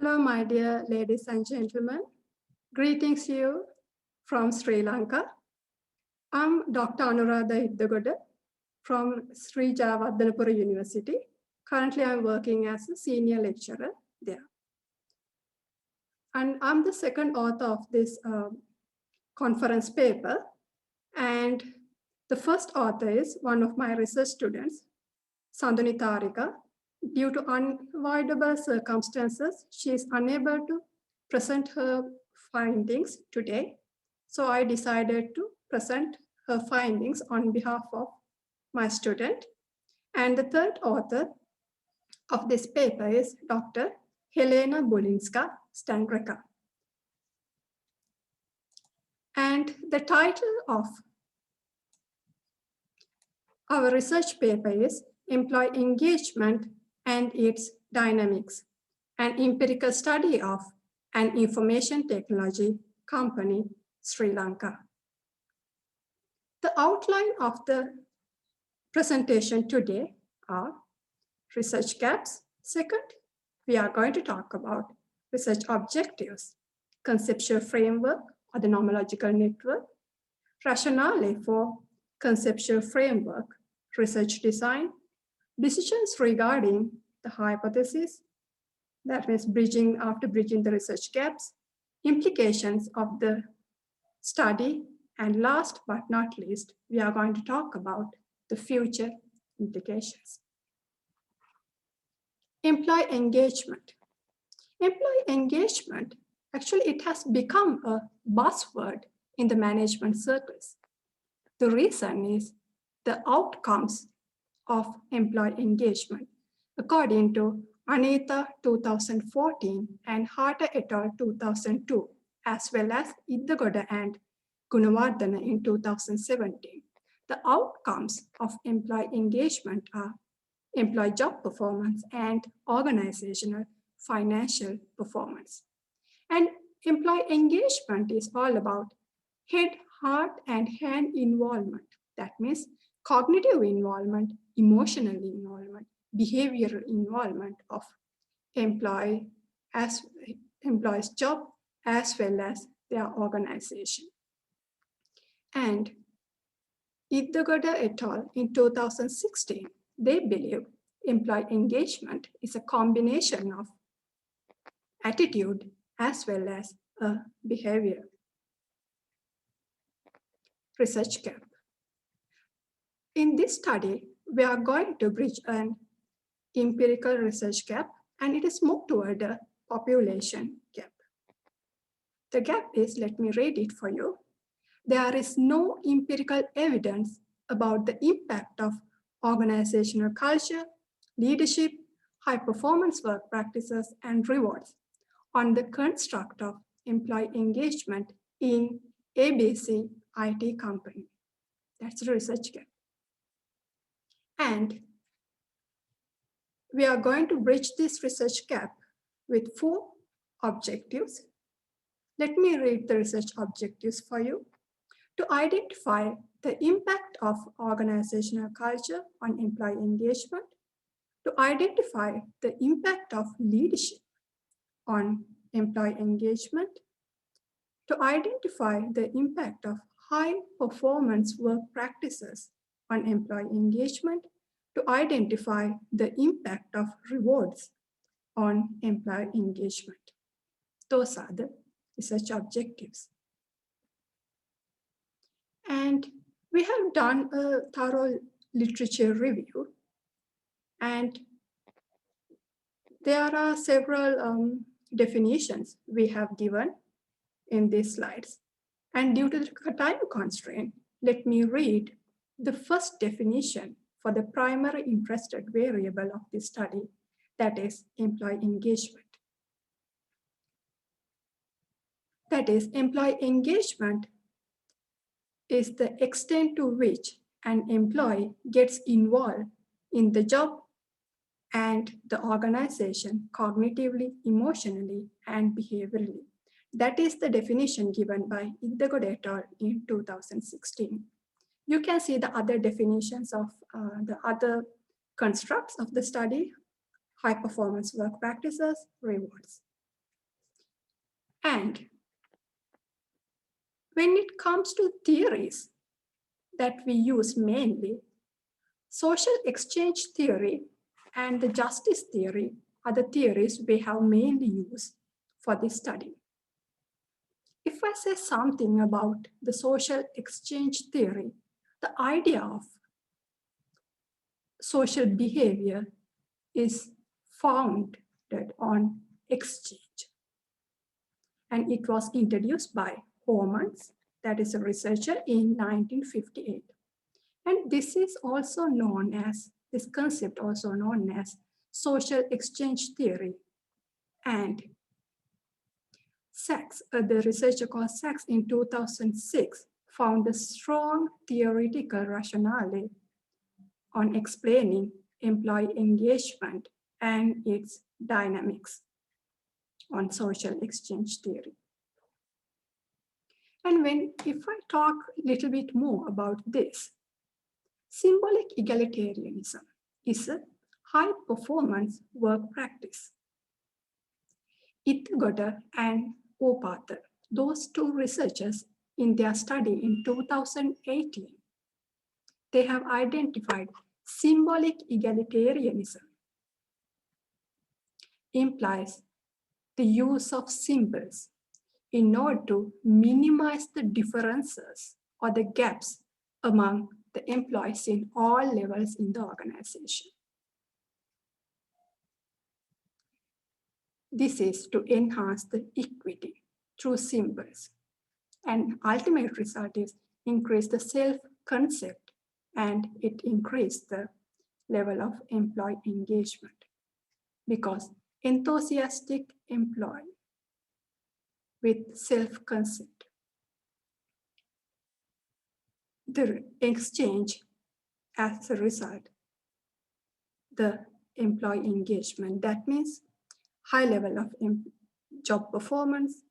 Hello, my dear ladies and gentlemen. Greetings to you from Sri Lanka. I'm Dr. Anuradha Iddagoda from Sri Javaddhanapura University. Currently, I'm working as a senior lecturer there. And I'm the second author of this conference paper. And the first author is one of my research students, Sanduni Tharika. Due to unavoidable circumstances, she is unable to present her findings today. So I decided to present her findings on behalf of my student. And the third author of this paper is Dr. Helena Bulińska-Stangrecka. And the title of our research paper is Employee Engagement and its Dynamics, an empirical study of an information technology company, Sri Lanka. The outline of the presentation today are research gaps. Second, we are going to talk about research objectives, conceptual framework or the nomological network, rationale for conceptual framework, research design, decisions regarding the hypothesis, that means bridging the research gaps, implications of the study, and last but not least, we are going to talk about the future implications. Employee engagement. Employee engagement, actually it has become a buzzword in the management circles. The reason is the outcomes of employee engagement, according to Anita 2014 and Harter et al. 2002, as well as Iddagoda and Gunawardana in 2017. The outcomes of employee engagement are employee job performance and organizational financial performance. And employee engagement is all about head, heart, and hand involvement. That means cognitive involvement, emotional involvement, behavioral involvement of employee's job as well as their organization. And Iddagoda et al. In 2016, they believe employee engagement is a combination of attitude as well as a behavior. Research gap. In this study, we are going to bridge an empirical research gap, and it is more toward a population gap. The gap is, let me read it for you. There is no empirical evidence about the impact of organizational culture, leadership, high-performance work practices, and rewards on the construct of employee engagement in ABC IT company. That's the research gap. And we are going to bridge this research gap with 4 objectives. Let me read the research objectives for you. To identify the impact of organizational culture on employee engagement, to identify the impact of leadership on employee engagement, to identify the impact of high performance work practices on employee engagement, to identify the impact of rewards on employee engagement. Those are the research objectives. And we have done a thorough literature review, and there are several definitions we have given in these slides. And due to the time constraint, let me read the first definition for the primary interested variable of this study, that is employee engagement. That is, employee engagement is the extent to which an employee gets involved in the job and the organization cognitively, emotionally, and behaviorally. That is the definition given by Iddagoda et al. In 2016. You can see the other definitions of the other constructs of the study: high performance work practices, rewards. And when it comes to theories that we use mainly, social exchange theory and the justice theory are the theories we have mainly used for this study. If I say something about the social exchange theory, the idea of social behavior is founded on exchange. And it was introduced by Homans, that is a researcher, in 1958. And this is also known as, this concept also known as social exchange theory. And Sachs, the researcher called Sachs in 2006, found a strong theoretical rationale on explaining employee engagement and its dynamics on social exchange theory. And if I talk a little bit more about this, symbolic egalitarianism is a high performance work practice. Iddagoda and Opather, those two researchers in their study in 2018, they have identified symbolic egalitarianism implies the use of symbols in order to minimize the differences or the gaps among the employees in all levels in the organization. This is to enhance the equity through symbols. And ultimate result is increase the self-concept and it increased the level of employee engagement because enthusiastic employee with self-concept, the exchange as a result, the employee engagement. That means high level of job performance,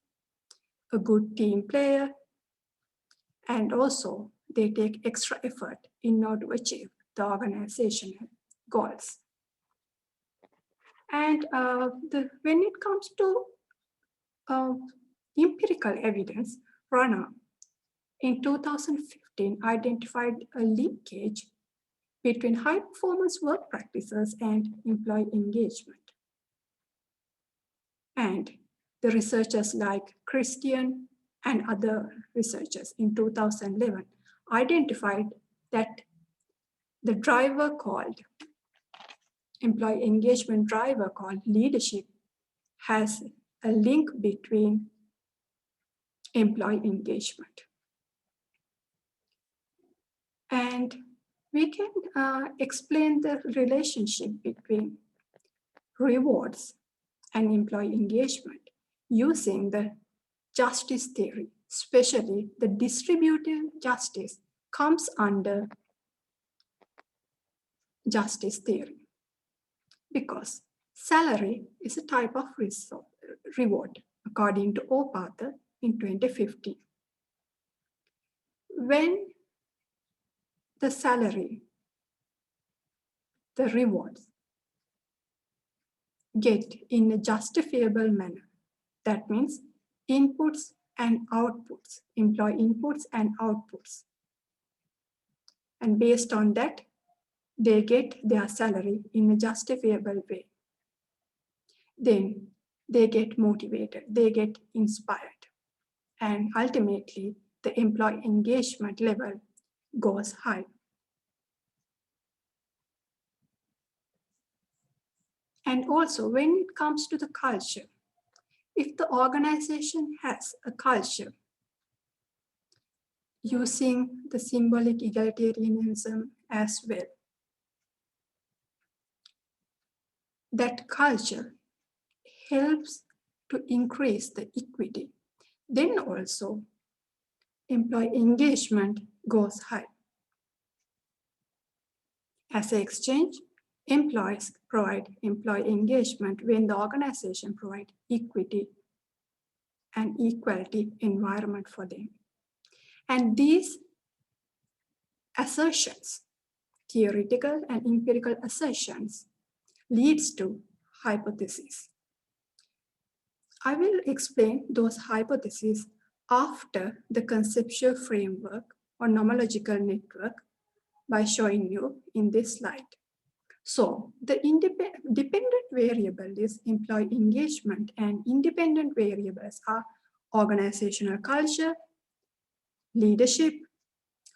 a good team player, and also they take extra effort in order to achieve the organizational goals. And when it comes to empirical evidence, Rana in 2015 identified a linkage between high performance work practices and employee engagement. And the researchers like Christian and other researchers in 2011 identified that the driver called employee engagement driver called leadership has a link between employee engagement. And we can explain the relationship between rewards and employee engagement using the justice theory, especially the distributive justice comes under justice theory because salary is a type of reward according to Opather in 2015. When the salary, the rewards get in a justifiable manner, that means inputs and outputs, employee inputs and outputs. And based on that, they get their salary in a justifiable way. Then they get motivated, they get inspired, and ultimately the employee engagement level goes high. And also when it comes to the culture, if the organization has a culture using the symbolic egalitarianism as well, that culture helps to increase the equity. Then also employee engagement goes high. As an exchange, employees provide employee engagement when the organization provides equity and equality environment for them. And these assertions, theoretical and empirical assertions, leads to hypotheses. I will explain those hypotheses after the conceptual framework or nomological network by showing you in this slide. So the dependent variable is employee engagement, and independent variables are organizational culture, leadership,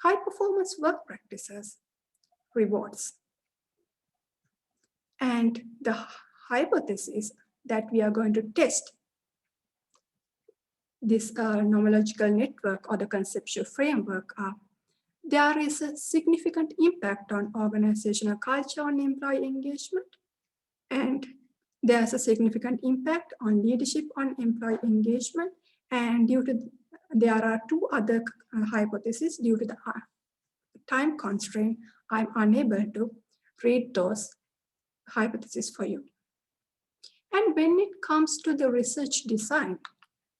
high performance work practices, rewards. And the hypothesis that we are going to test this nomological network or the conceptual framework are: there is a significant impact on organizational culture on employee engagement, and there's a significant impact on leadership on employee engagement. And there are two other hypotheses. Due to the time constraint, I'm unable to read those hypotheses for you. And when it comes to the research design,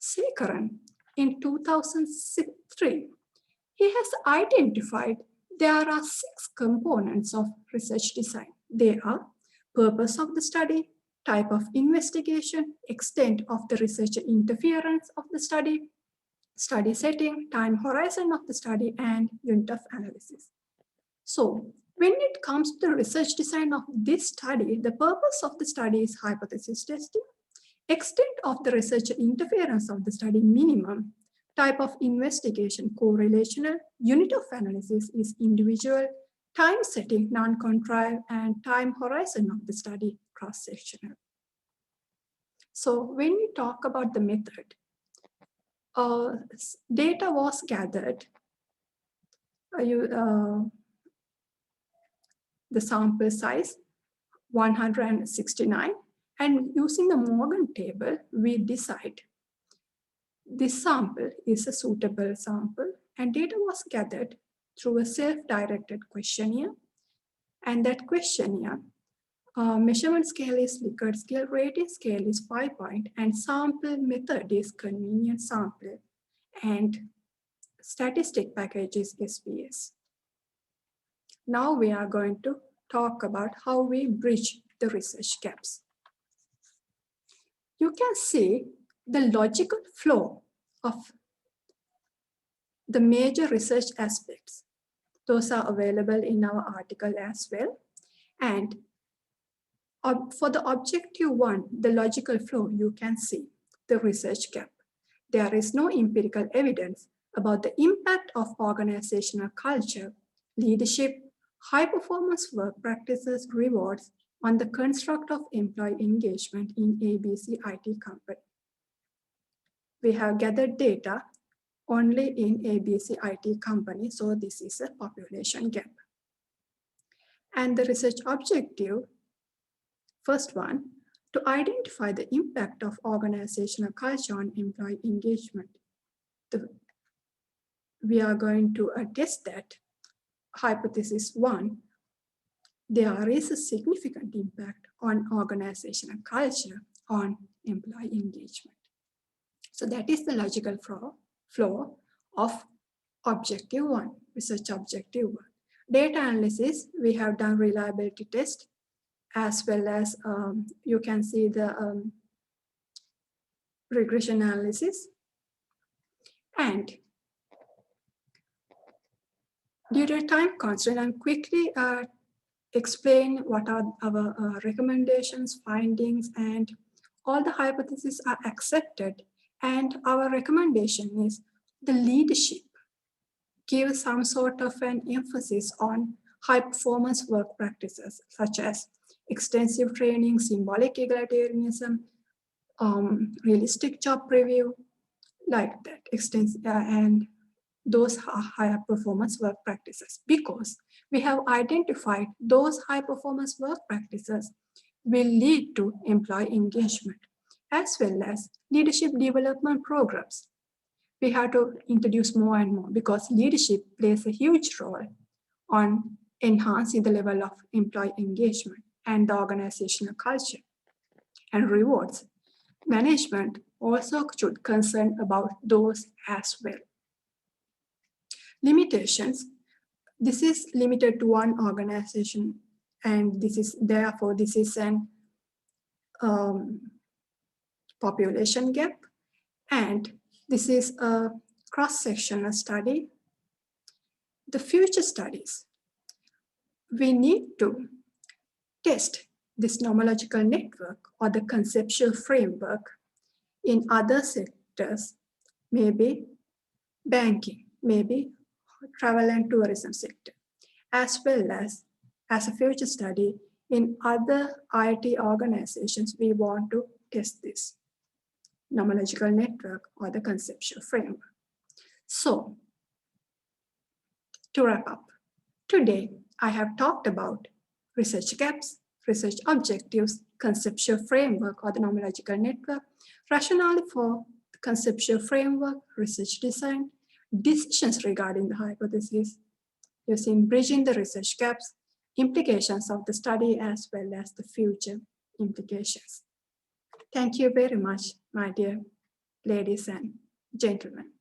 Sekaran in 2003, he has identified there are 6 components of research design. They are purpose of the study, type of investigation, extent of the researcher interference of the study setting, time horizon of the study, and unit of analysis. So when it comes to the research design of this study, the purpose of the study is hypothesis testing, extent of the researcher interference of the study minimum, type of investigation correlational, unit of analysis is individual, time setting non-contrived, and time horizon of the study cross-sectional. So when we talk about the method, data was gathered. The sample size 169, and using the Morgan table, we decide this sample is a suitable sample, and data was gathered through a self-directed questionnaire. And that questionnaire, measurement scale is Likert scale, rating scale is 5-point, and sample method is convenient sample, and statistic package is SPS. Now we are going to talk about how we bridge the research gaps. You can see the logical flow of the major research aspects. Those are available in our article as well. And for the objective 1, the logical flow, you can see the research gap. There is no empirical evidence about the impact of organizational culture, leadership, high performance work practices, rewards on the construct of employee engagement in ABC IT company. We have gathered data only in ABC IT company, so this is a population gap. And the research objective, first one, to identify the impact of organizational culture on employee engagement. We are going to test that. Hypothesis 1, there is a significant impact on organizational culture on employee engagement. So that is the logical flow of objective 1, research objective 1. Data analysis, we have done reliability test, as well as you can see the regression analysis. And due to time constraint, I'll quickly explain what are our recommendations, findings, and all the hypotheses are accepted. And our recommendation is the leadership give some sort of an emphasis on high performance work practices, such as extensive training, symbolic egalitarianism, realistic job review, like that, extensive, and those are higher performance work practices, because we have identified those high performance work practices will lead to employee engagement, as well as leadership development programs. We have to introduce more and more, because leadership plays a huge role on enhancing the level of employee engagement and the organizational culture. And rewards, management also should concern about those as well. Limitations, this is limited to one organization, and this is therefore this is an population gap, and this is a cross-sectional study. The future studies, we need to test this nomological network or the conceptual framework in other sectors, maybe banking, maybe travel and tourism sector, as well as a future study in other IT organizations. We want to test this nomological network or the conceptual framework. So, to wrap up, today I have talked about research gaps, research objectives, conceptual framework or the nomological network, rationale for the conceptual framework, research design, decisions regarding the hypothesis, using bridging the research gaps, implications of the study as well as the future implications. Thank you very much, my dear ladies and gentlemen.